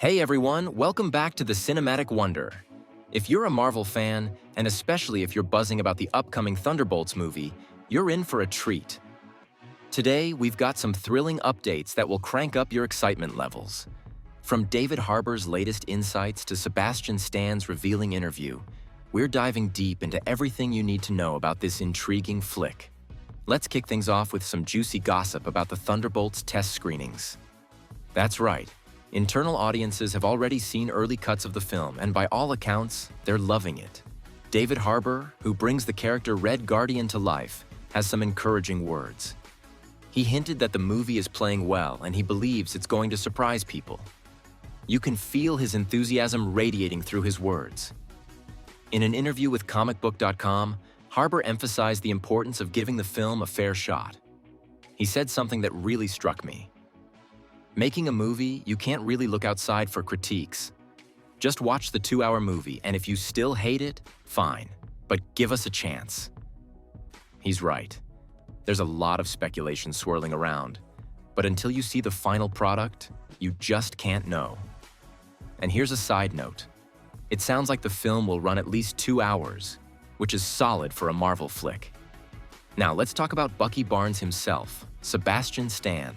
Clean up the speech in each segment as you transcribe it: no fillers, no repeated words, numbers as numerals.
Hey everyone, welcome back to the Cinematic Wonder. If you're a Marvel fan, and especially if you're buzzing about the upcoming Thunderbolts movie, you're in for a treat. Today, we've got some thrilling updates that will crank up your excitement levels. From David Harbour's latest insights to Sebastian Stan's revealing interview, we're diving deep into everything you need to know about this intriguing flick. Let's kick things off with some juicy gossip about the Thunderbolts test screenings. That's right. Internal audiences have already seen early cuts of the film, and by all accounts, they're loving it. David Harbour, who brings the character Red Guardian to life, has some encouraging words. He hinted that the movie is playing well, and he believes it's going to surprise people. You can feel his enthusiasm radiating through his words. In an interview with comicbook.com, Harbour emphasized the importance of giving the film a fair shot. He said something that really struck me. Making a movie, you can't really look outside for critiques. Just watch the 2-hour movie, and if you still hate it, fine, but give us a chance. He's right. There's a lot of speculation swirling around, but until you see the final product, you just can't know. And here's a side note. It sounds like the film will run at least 2 hours, which is solid for a Marvel flick. Now let's talk about Bucky Barnes himself, Sebastian Stan.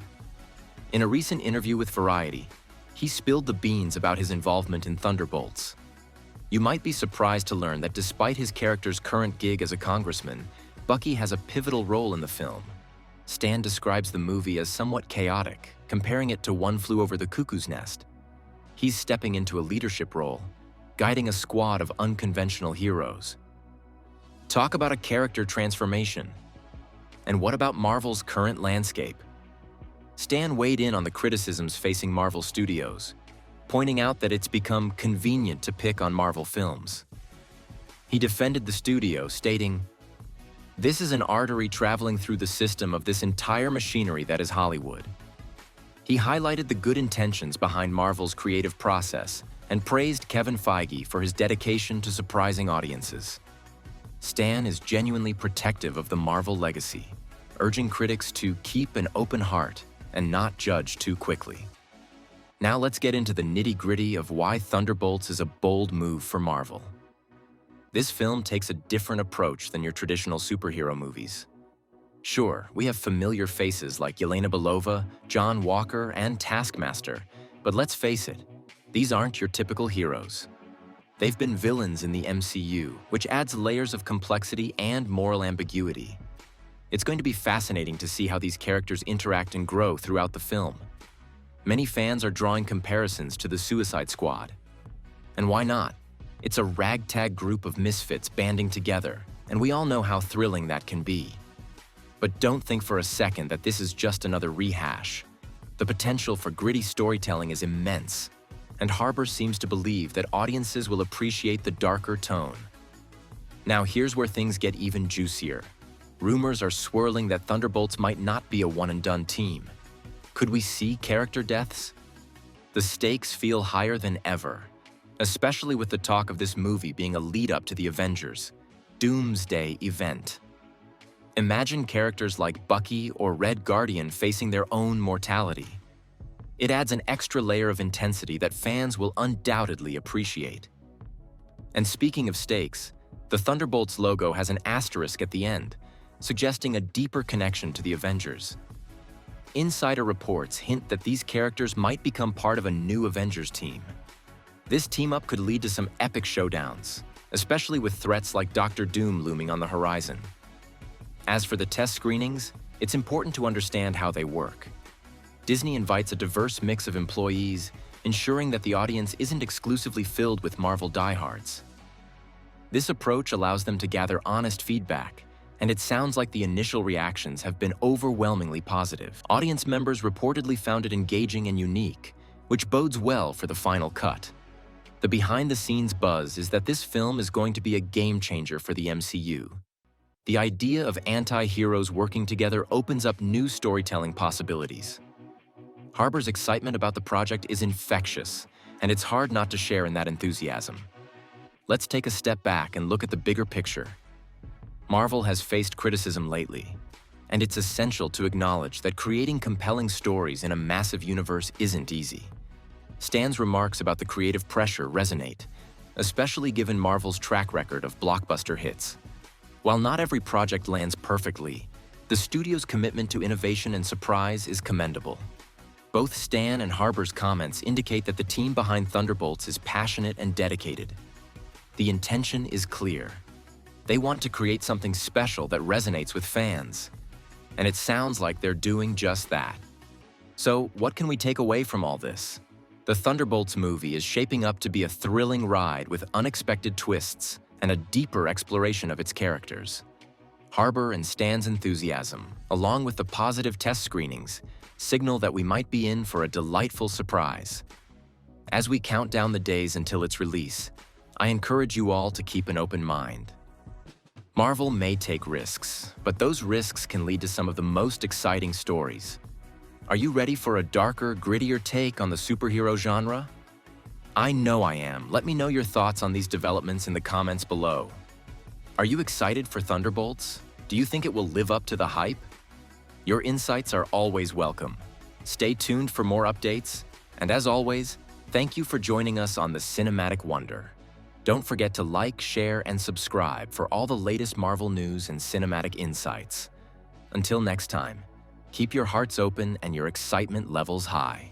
In a recent interview with Variety, he spilled the beans about his involvement in Thunderbolts. You might be surprised to learn that despite his character's current gig as a congressman, Bucky has a pivotal role in the film. Stan describes the movie as somewhat chaotic, comparing it to One Flew Over the Cuckoo's Nest. He's stepping into a leadership role, guiding a squad of unconventional heroes. Talk about a character transformation. And what about Marvel's current landscape? Stan weighed in on the criticisms facing Marvel Studios, pointing out that it's become convenient to pick on Marvel films. He defended the studio, stating, "This is an artery traveling through the system of this entire machinery that is Hollywood." He highlighted the good intentions behind Marvel's creative process and praised Kevin Feige for his dedication to surprising audiences. Stan is genuinely protective of the Marvel legacy, urging critics to keep an open heart and not judge too quickly. Now let's get into the nitty-gritty of why Thunderbolts is a bold move for Marvel. This film takes a different approach than your traditional superhero movies. Sure, we have familiar faces like Yelena Belova, John Walker, and Taskmaster, but let's face it, these aren't your typical heroes. They've been villains in the MCU, which adds layers of complexity and moral ambiguity. It's going to be fascinating to see how these characters interact and grow throughout the film. Many fans are drawing comparisons to the Suicide Squad. And why not? It's a ragtag group of misfits banding together, and we all know how thrilling that can be. But don't think for a second that this is just another rehash. The potential for gritty storytelling is immense, and Harbour seems to believe that audiences will appreciate the darker tone. Now here's where things get even juicier. Rumors are swirling that Thunderbolts might not be a one-and-done team. Could we see character deaths? The stakes feel higher than ever, especially with the talk of this movie being a lead-up to the Avengers Doomsday event. Imagine characters like Bucky or Red Guardian facing their own mortality. It adds an extra layer of intensity that fans will undoubtedly appreciate. And speaking of stakes, the Thunderbolts logo has an asterisk at the end, suggesting a deeper connection to the Avengers. Insider reports hint that these characters might become part of a new Avengers team. This team-up could lead to some epic showdowns, especially with threats like Dr. Doom looming on the horizon. As for the test screenings, it's important to understand how they work. Disney invites a diverse mix of employees, ensuring that the audience isn't exclusively filled with Marvel diehards. This approach allows them to gather honest feedback, and it sounds like the initial reactions have been overwhelmingly positive. Audience members reportedly found it engaging and unique, which bodes well for the final cut. The behind-the-scenes buzz is that this film is going to be a game-changer for the MCU. The idea of anti-heroes working together opens up new storytelling possibilities. Harbour's excitement about the project is infectious, and it's hard not to share in that enthusiasm. Let's take a step back and look at the bigger picture. Marvel has faced criticism lately, and it's essential to acknowledge that creating compelling stories in a massive universe isn't easy. Stan's remarks about the creative pressure resonate, especially given Marvel's track record of blockbuster hits. While not every project lands perfectly, the studio's commitment to innovation and surprise is commendable. Both Stan and Harbour's comments indicate that the team behind Thunderbolts is passionate and dedicated. The intention is clear. They want to create something special that resonates with fans. And it sounds like they're doing just that. So, what can we take away from all this? The Thunderbolts movie is shaping up to be a thrilling ride with unexpected twists and a deeper exploration of its characters. Harbour and Stan's enthusiasm, along with the positive test screenings, signal that we might be in for a delightful surprise. As we count down the days until its release, I encourage you all to keep an open mind. Marvel may take risks, but those risks can lead to some of the most exciting stories. Are you ready for a darker, grittier take on the superhero genre? I know I am. Let me know your thoughts on these developments in the comments below. Are you excited for Thunderbolts? Do you think it will live up to the hype? Your insights are always welcome. Stay tuned for more updates, and as always, thank you for joining us on the Cinematic Wonder. Don't forget to like, share, and subscribe for all the latest Marvel news and cinematic insights. Until next time, keep your hearts open and your excitement levels high.